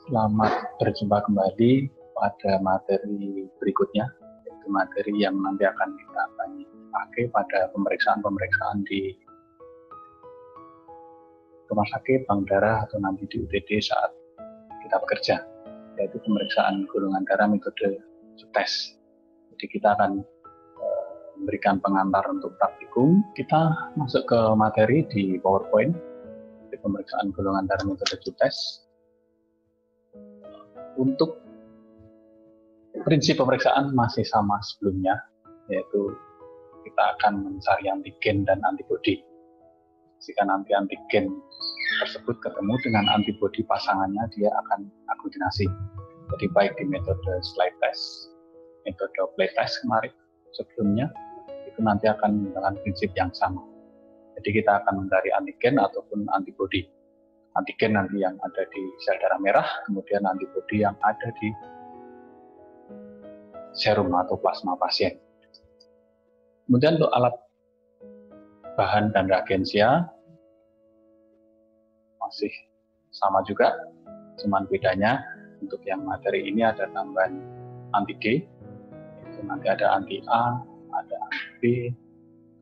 Selamat berjumpa kembali pada materi berikutnya, yaitu materi yang nanti akan kita pakai pada pemeriksaan-pemeriksaan di rumah sakit, bank darah, atau nanti di UTD saat kita bekerja, yaitu pemeriksaan golongan darah metode swab test. Jadi kita akan memberikan pengantar untuk praktikum. Kita masuk ke materi di PowerPoint, di pemeriksaan golongan darah metode swab test. Untuk prinsip pemeriksaan masih sama sebelumnya, yaitu kita akan mencari antigen dan antibodi. Jika nanti antigen tersebut ketemu dengan antibodi pasangannya, dia akan aglutinasi. Jadi baik di metode slide test, metode play test kemarin sebelumnya, itu nanti akan menggunakan prinsip yang sama. Jadi kita akan mencari antigen ataupun antibodi. Antigen nanti yang ada di sel darah merah, kemudian antibodi yang ada di serum atau plasma pasien. Kemudian untuk alat bahan dan reagensia masih sama juga, cuman bedanya untuk yang materi ini ada tambahan anti G, itu nanti ada anti A, ada anti B,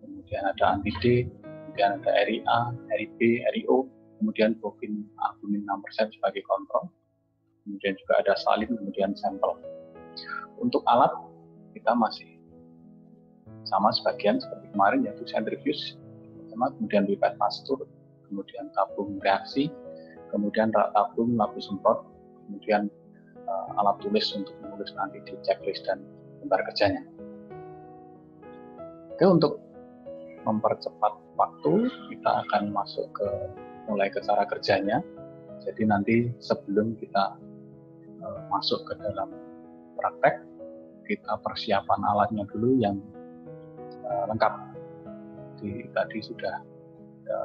kemudian ada anti D, kemudian ada RIA, RIB, RIO, kemudian bovin albumin 6% sebagai kontrol, kemudian juga ada salin, kemudian sampel. Untuk alat kita masih sama sebagian seperti kemarin, yaitu centrifuge, kemudian pipet pastur, kemudian tabung reaksi, kemudian rak tabung, labu semprot, kemudian alat tulis untuk menulis nanti di checklist dan lembar kerjanya. Oke, untuk mempercepat waktu, kita akan masuk mulai ke cara kerjanya. Jadi nanti sebelum kita masuk ke dalam praktek, kita persiapan alatnya dulu yang lengkap. Tadi sudah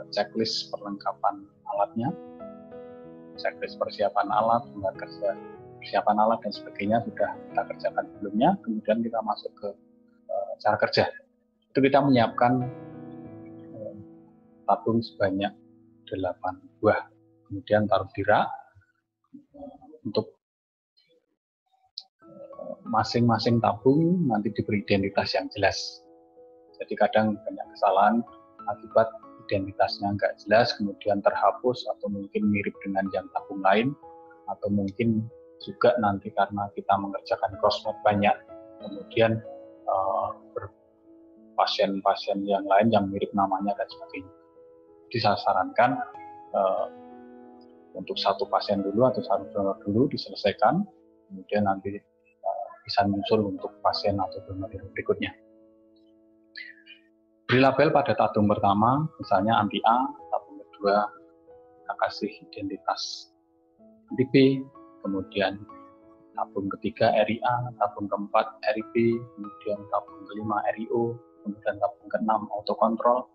checklist perlengkapan alatnya, checklist persiapan alat, lembar kerja persiapan alat dan sebagainya sudah kita kerjakan sebelumnya. Kemudian kita masuk ke cara kerja. Itu kita menyiapkan tabung sebanyak 8 buah, kemudian taruh di rak. Untuk masing-masing tabung nanti diberi identitas yang jelas. Jadi kadang banyak kesalahan akibat identitasnya nggak jelas, kemudian terhapus atau mungkin mirip dengan yang tabung lain, atau mungkin juga nanti karena kita mengerjakan crossmod banyak, kemudian pasien-pasien yang lain yang mirip namanya dan sebagainya. Jadi saya sarankan untuk satu pasien dulu atau satu donor dulu diselesaikan, kemudian nanti bisa muncul untuk pasien atau donor yang berikutnya. Beri label pada tabung pertama, misalnya anti A, tabung kedua kita kasih identitas anti B, kemudian tabung ketiga RIA, tabung keempat RIB, kemudian tabung kelima RIO, kemudian tabung keenam autokontrol,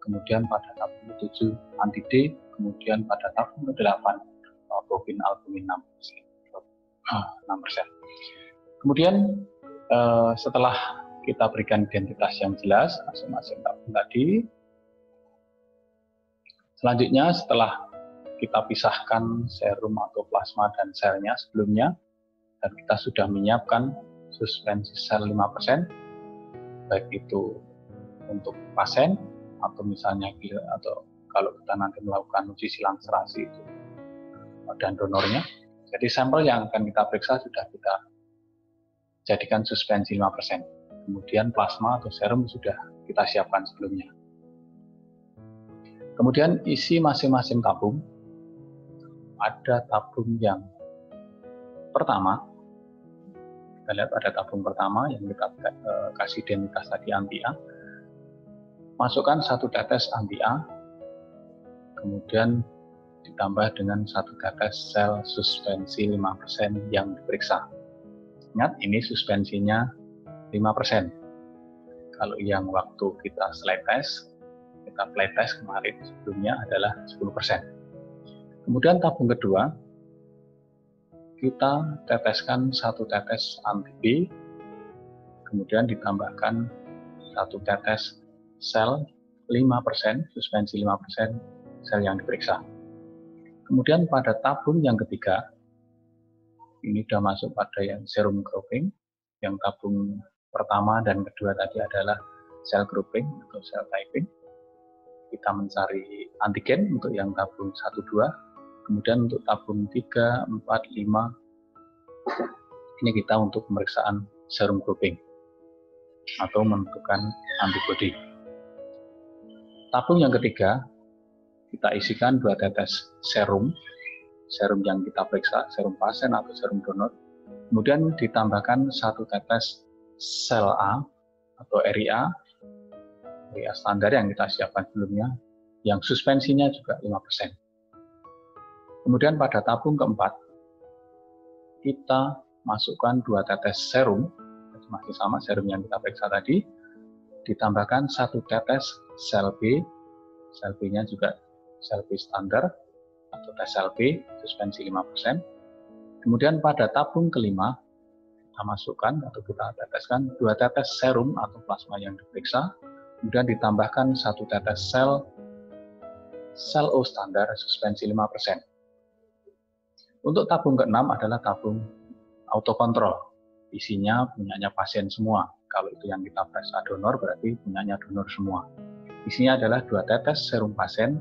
kemudian pada tabung ke-7 anti D, kemudian pada tabung ke-8 bovin albumin 6%. Kemudian setelah kita berikan identitas yang jelas masing-masing tabung tadi, selanjutnya setelah kita pisahkan serum atau plasma dan selnya sebelumnya, dan kita sudah menyiapkan suspensi sel 5%, baik itu untuk pasien atau misalnya atau kalau kita nanti melakukan uji silang serasi itu dan donornya. Jadi sampel yang akan kita periksa sudah kita jadikan suspensi 5%. Kemudian plasma atau serum sudah kita siapkan sebelumnya. Kemudian isi masing-masing tabung. Ada tabung yang pertama, kita lihat ada tabung pertama yang kita kasih identitas tadi anti A. Masukkan 1 tetes anti A, kemudian ditambah dengan 1 tetes sel suspensi 5% yang diperiksa. Ingat, ini suspensinya 5%. Kalau yang waktu kita slide test, kita play test kemarin sebelumnya adalah 10%. Kemudian tabung kedua, kita teteskan 1 tetes anti B, kemudian ditambahkan 1 tetes sel 5%, suspensi 5% sel yang diperiksa. Kemudian pada tabung yang ketiga, ini sudah masuk pada yang serum grouping. Yang tabung pertama dan kedua tadi adalah cell grouping atau cell typing. Kita mencari antigen untuk yang tabung 1, 2. Kemudian untuk tabung 3, 4, 5, ini kita untuk pemeriksaan serum grouping atau menentukan antibodi. Tabung yang ketiga, kita isikan 2 tetes serum yang kita periksa, serum pasien atau serum donor. Kemudian ditambahkan 1 tetes sel A atau RIA standar yang kita siapkan sebelumnya, yang suspensinya juga 5%. Kemudian pada tabung keempat, kita masukkan 2 tetes serum, masih sama serum yang kita periksa tadi, ditambahkan 1 tetes sel B, sel B-nya juga sel B standar atau tes sel B, suspensi 5%. Kemudian pada tabung kelima, kita masukkan atau kita teteskan 2 tetes serum atau plasma yang diperiksa, kemudian ditambahkan 1 tetes sel O standar, suspensi 5%. Untuk tabung ke-6 adalah tabung autokontrol, isinya punyanya pasien semua. Kalau itu yang kita periksa donor berarti punyanya donor semua. Isinya adalah 2 tetes serum pasien,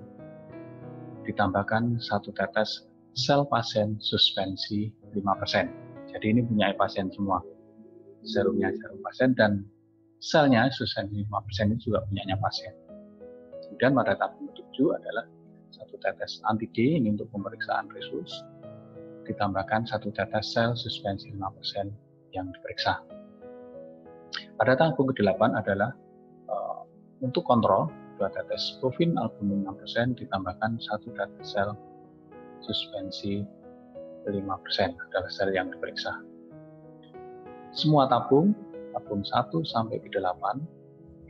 ditambahkan 1 tetes sel pasien suspensi 5%. Jadi ini punya pasien semua. Serumnya serum pasien dan selnya suspensi 5% ini juga punyanya pasien. Kemudian pada tabung ke-7 adalah 1 tetes anti-D, ini untuk pemeriksaan resus, ditambahkan 1 tetes sel suspensi 5% yang diperiksa. Pada tabung ke-8 adalah untuk kontrol 2 tetes bovin albumin 6%, ditambahkan 1 tetes sel suspensi 5% adalah sel yang diperiksa. Semua tabung 1 sampai ke 8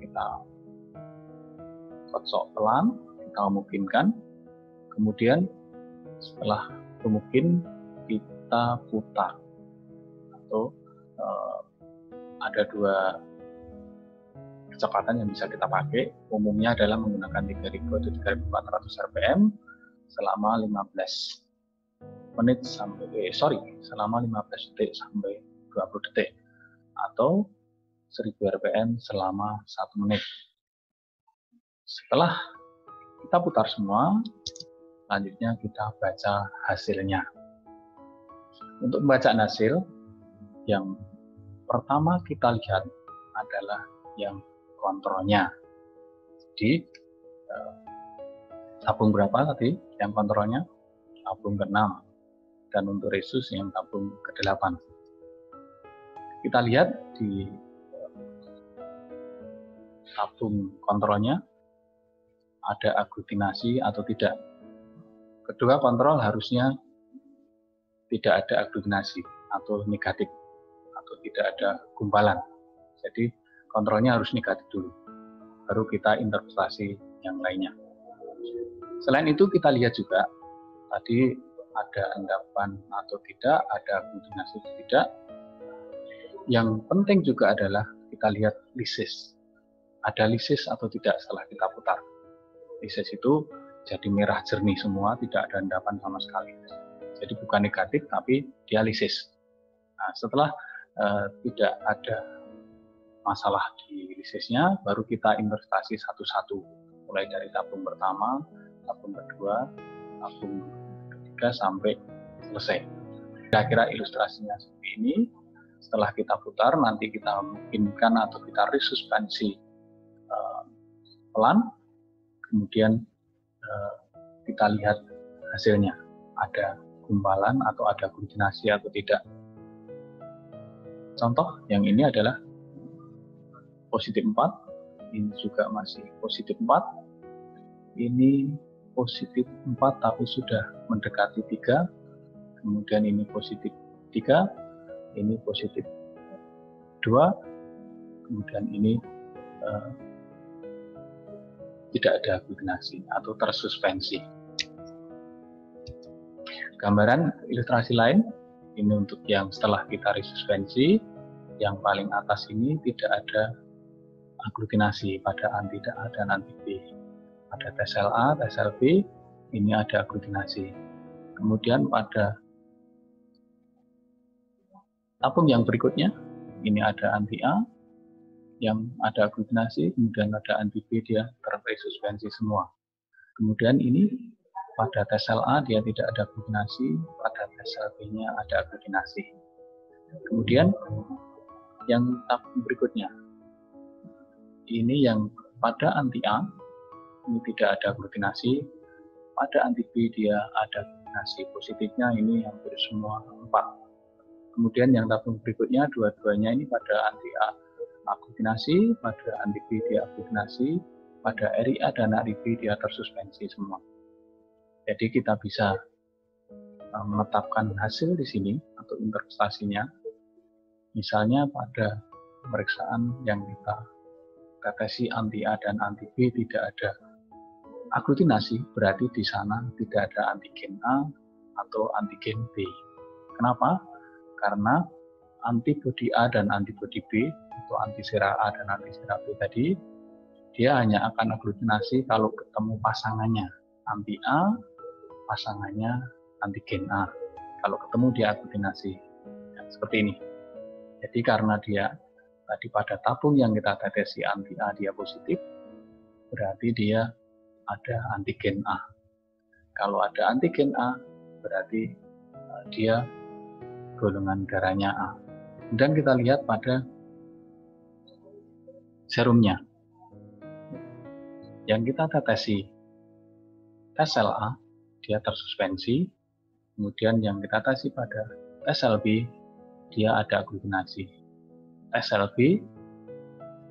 kita kocok pelan, kita mungkinkan, kemudian setelah mungkin kita putar atau ada 2 kecepatan yang bisa kita pakai. Umumnya adalah menggunakan 3000 atau 3400 rpm selama 15 menit selama 15 detik sampai 20 detik atau 1000 rpm selama 1 menit. Setelah kita putar semua, selanjutnya kita baca hasilnya. Untuk pembacaan hasil, yang pertama kita lihat adalah yang kontrolnya. Jadi tabung berapa tadi yang kontrolnya? Tabung ke-6. Dan untuk resus yang tabung ke-8. Kita lihat di tabung kontrolnya ada aglutinasi atau tidak. Kedua kontrol harusnya tidak ada aglutinasi atau negatif atau tidak ada gumpalan. Jadi kontrolnya harus negatif dulu, baru kita interpretasi yang lainnya. Selain itu kita lihat juga tadi ada endapan atau tidak, ada aglutinasi atau tidak. Yang penting juga adalah kita lihat lisis. Ada lisis atau tidak setelah kita putar. Lisis itu jadi merah jernih semua, tidak ada endapan sama sekali. Jadi bukan negatif tapi dia lisis. Nah, setelah tidak ada masalah di lisisnya, baru kita interpretasi satu-satu, mulai dari tabung pertama, tabung kedua, tabung ketiga sampai selesai. Kira-kira ilustrasinya seperti ini. Setelah kita putar, nanti kita mungkinkan atau kita resuspensi pelan, kemudian kita lihat hasilnya, ada gumpalan atau ada aglutinasi atau tidak. Contoh yang ini adalah positif 4, ini juga masih positif 4, ini positif 4 tapi sudah mendekati 3, kemudian ini positif 3, ini positif 2, kemudian ini tidak ada aglutinasi atau tersuspensi. Gambaran ilustrasi lain, ini untuk yang setelah kita resuspensi, yang paling atas ini tidak ada aglutinasi pada anti A dan anti B. Pada tes sel A, tes sel B, ini ada aglutinasi. Kemudian pada tabung yang berikutnya, ini ada anti A, yang ada aglutinasi, kemudian ada anti B, dia terresuspensi semua. Kemudian ini pada tes sel A dia tidak ada aglutinasi, pada tes sel B-nya ada aglutinasi. Kemudian yang tabung berikutnya, ini yang pada anti A, ini tidak ada aglutinasi, pada anti B dia ada aglutinasi. Positifnya ini hampir semua 4. Kemudian yang tabung berikutnya, dua-duanya ini pada anti A aglutinasi, pada anti B dia aglutinasi, pada RIA dan RIB dia tersuspensi semua. Jadi kita bisa menetapkan hasil di sini atau interpretasinya. Misalnya pada pemeriksaan yang kita tetesi anti A dan anti B tidak ada aglutinasi, berarti di sana tidak ada antigen A atau antigen B. Kenapa? Karena antibodi A dan antibodi B, atau antisera A dan antisera B tadi, dia hanya akan aglutinasi kalau ketemu pasangannya. Anti A, pasangannya antigen A. Kalau ketemu dia aglutinasi. Ya, seperti ini. Jadi karena dia tadi pada tabung yang kita tetesi anti A dia positif, berarti dia ada antigen A. Kalau ada antigen A, berarti dia golongan darahnya A. Dan kita lihat pada serumnya. Yang kita tetesi tes sel A, dia tersuspensi. Kemudian yang kita tetesi pada tes sel B, dia ada aglutinasi. Tes sel B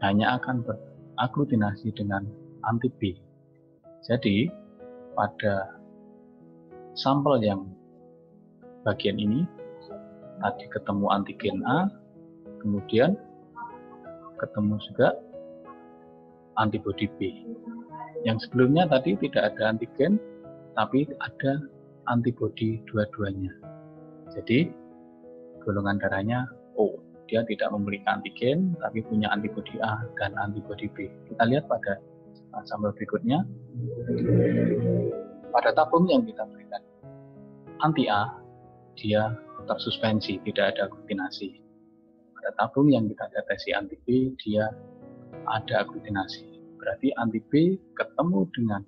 hanya akan beraglutinasi dengan anti B. Jadi pada sampel yang bagian ini tadi ketemu antigen A, kemudian ketemu juga antibodi B. Yang sebelumnya tadi tidak ada antigen, tapi ada antibodi dua-duanya. Jadi golongan darahnya O. Dia tidak memiliki antigen, tapi punya antibodi A dan antibodi B. Kita lihat pada sampel berikutnya. Pada tabung yang kita berikan anti A, dia tersuspensi, tidak ada aglutinasi. Pada tabung yang kita tetesi anti B, dia ada aglutinasi. Berarti anti B ketemu dengan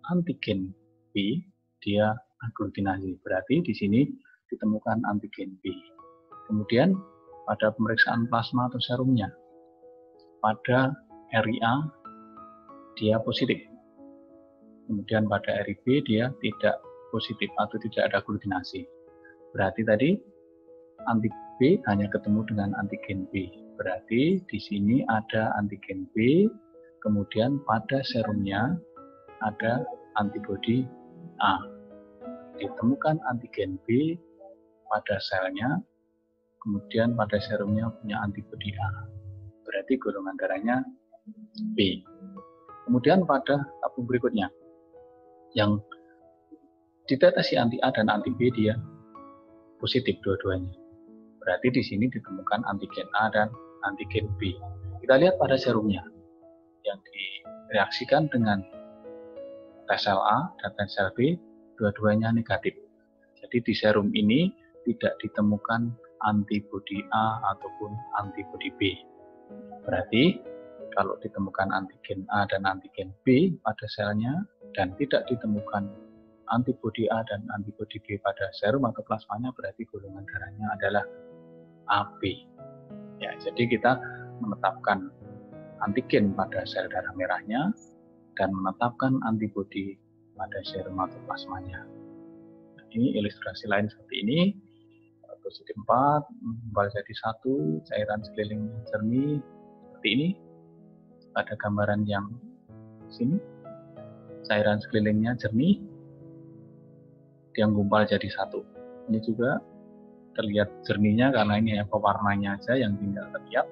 antigen B, dia aglutinasi. Berarti di sini ditemukan antigen B. Kemudian pada pemeriksaan plasma atau serumnya, pada RIA dia positif. Kemudian pada RIB dia tidak positif atau tidak ada aglutinasi. Berarti tadi anti B hanya ketemu dengan antigen B. Berarti di sini ada antigen B, kemudian pada serumnya ada antibodi A. Ditemukan antigen B pada selnya, kemudian pada serumnya punya antibodi A. Berarti golongan darahnya B. Kemudian pada tabung berikutnya, yang ditetesi anti A dan anti B dia positif dua-duanya. Berarti di sini ditemukan antigen A dan antigen B. Kita lihat pada serumnya yang direaksikan dengan tes sel A dan tes sel B, dua-duanya negatif. Jadi di serum ini tidak ditemukan antibodi A ataupun antibodi B. Berarti kalau ditemukan antigen A dan antigen B pada selnya dan tidak ditemukan antibodi A dan antibodi B pada serum atau plasmanya, berarti golongan darahnya adalah AB. Ya, jadi kita menetapkan antigen pada sel darah merahnya dan menetapkan antibodi pada serum atau plasmanya. Nah, ini ilustrasi lain seperti ini. Positif 4, gumpal jadi 1, cairan sekelilingnya jernih seperti ini. Pada gambaran yang sini, cairan sekelilingnya jernih, yang gumpal jadi 1. Ini juga terlihat jernihnya karena ini pewarnanya aja yang tinggal terlihat.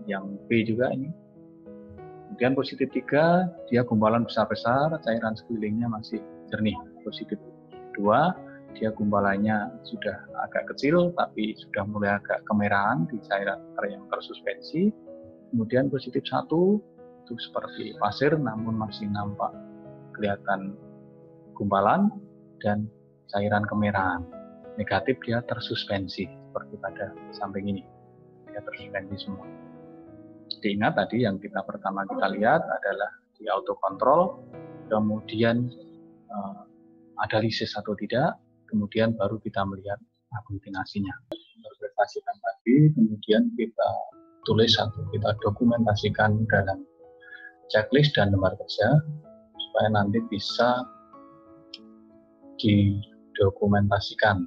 Yang B juga ini. Kemudian positif 3, dia gumpalan besar-besar, cairan sekelilingnya masih jernih. Positif 2, dia gumpalannya sudah agak kecil tapi sudah mulai agak kemerahan di cairan yang tersuspensi. Kemudian positif 1 itu seperti pasir namun masih nampak kelihatan gumpalan dan cairan kemerahan. negatif dia tersuspensi seperti pada samping ini, dia tersuspensi semua. Diingat tadi yang pertama kita lihat adalah di autocontrol, kemudian ada lisis atau tidak, kemudian baru kita melihat aglutinasinya. Interpretasikan tadi, kemudian kita tulis atau kita dokumentasikan dalam checklist dan lembar kerja supaya nanti bisa didokumentasikan.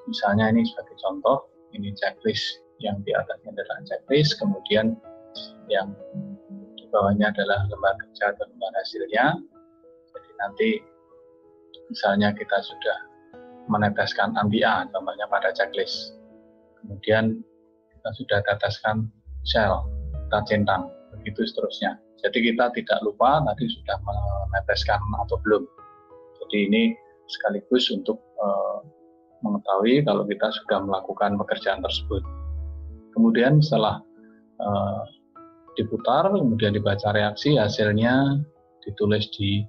Misalnya ini sebagai contoh, ini checklist yang di atasnya adalah checklist, kemudian yang di bawahnya adalah lembar kerja atau lembar hasilnya. Jadi nanti misalnya kita sudah meneteskan anti A, contohnya pada checklist. Kemudian kita sudah teteskan sel, kita centang, begitu seterusnya. Jadi kita tidak lupa tadi sudah meneteskan atau belum. Jadi ini sekaligus untuk mengetahui kalau kita sudah melakukan pekerjaan tersebut. Kemudian setelah diputar, kemudian dibaca reaksi, hasilnya ditulis di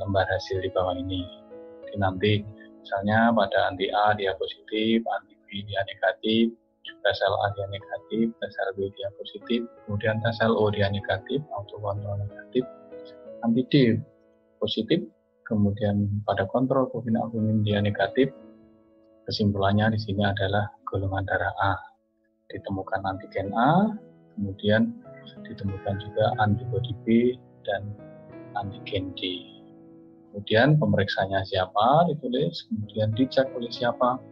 lembar hasil di bawah ini. Jadi nanti misalnya pada anti A dia positif, anti B dia negatif, tes sel A dia negatif, tes sel B dia positif, kemudian tes sel O dia negatif, autokontrol negatif, anti D positif, kemudian pada kontrol albumin dia negatif. Kesimpulannya di sini adalah golongan darah A. Ditemukan antigen A, kemudian ditemukan juga antibodi B dan antigen D. Kemudian pemeriksanya siapa ditulis, kemudian dicek oleh siapa,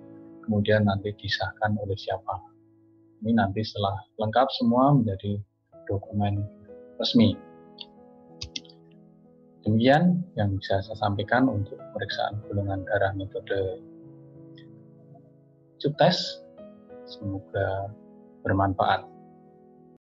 kemudian nanti disahkan oleh siapa. Ini nanti setelah lengkap semua menjadi dokumen resmi. Demikian yang bisa saya sampaikan untuk pemeriksaan golongan darah metode tube test. Semoga bermanfaat.